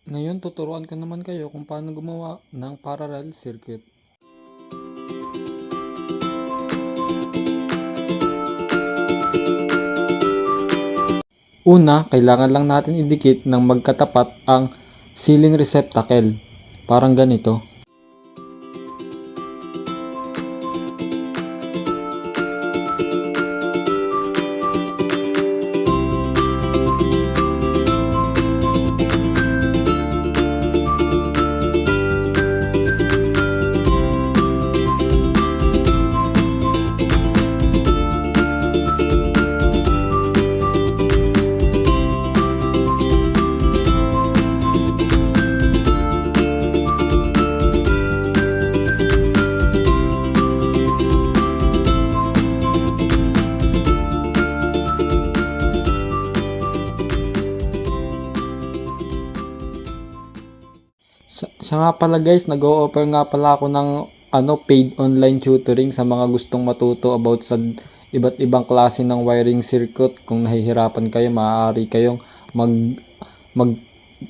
Ngayon tuturuan ko naman kayo kung paano gumawa ng parallel circuit. Una, kailangan lang natin idikit ng magkatapat ang ceiling receptacle. Parang ganito. Siya nga pala guys, nag-o-offer nga pala ako ng paid online tutoring sa mga gustong matuto about sa iba't ibang klase ng wiring circuit. Kung nahihirapan kayo, maaari kayong mag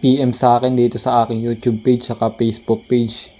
PM sa akin dito sa aking YouTube page saka Facebook page.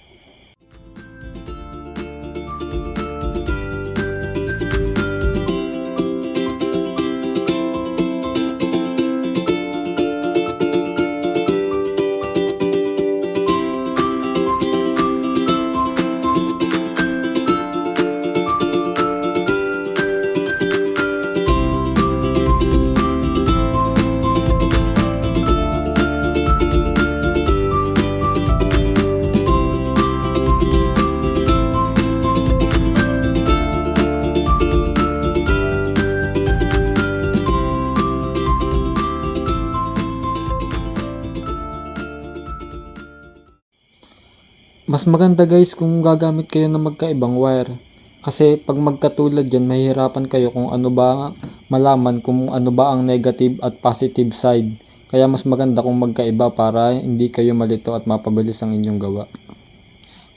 Mas maganda guys kung gagamit kayo ng magkaibang wire. Kasi pag magkatulad yan, mahihirapan kayo kung ano ba malaman kung ano ba ang negative at positive side. Kaya mas maganda kung magkaiba para hindi kayo malito at mapabilis ang inyong gawa.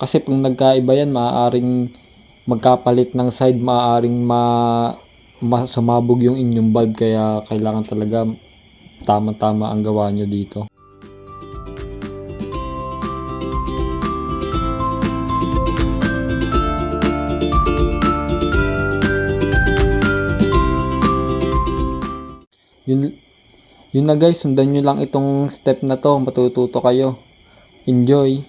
Kasi pag nagkaiba yan, maaaring magkapalit ng side, maaaring sumabog yung inyong bulb. Kaya kailangan talaga tama-tama ang gawa nyo dito. Yun na guys, sundan nyo lang itong step na to, matututo kayo. Enjoy!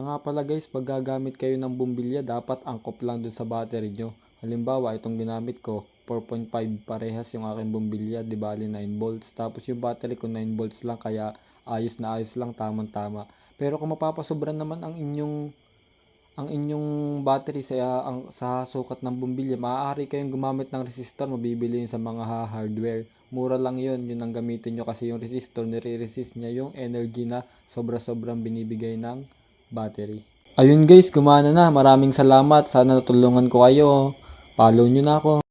nga pala guys, pag gagamit kayo ng bumbilya, dapat angkop lang dun sa battery nyo. Halimbawa, itong ginamit ko, 4.5 parehas yung aking bumbilya, di bali 9 volts. Tapos yung battery ko 9 volts lang, kaya ayos na ayos lang, tamang-tama. Pero kung mapapasobra naman ang inyong battery sa sukat ng bumbilya, maaari kayong gumamit ng resistor, mabibili yun sa mga hardware. Mura lang yun ang gamitin nyo kasi yung resistor, nire-resist niya yung energy na sobra-sobrang binibigay ng battery. Ayun guys, gumana na. Maraming salamat. Sana natulungan ko kayo. Follow nyo na ako.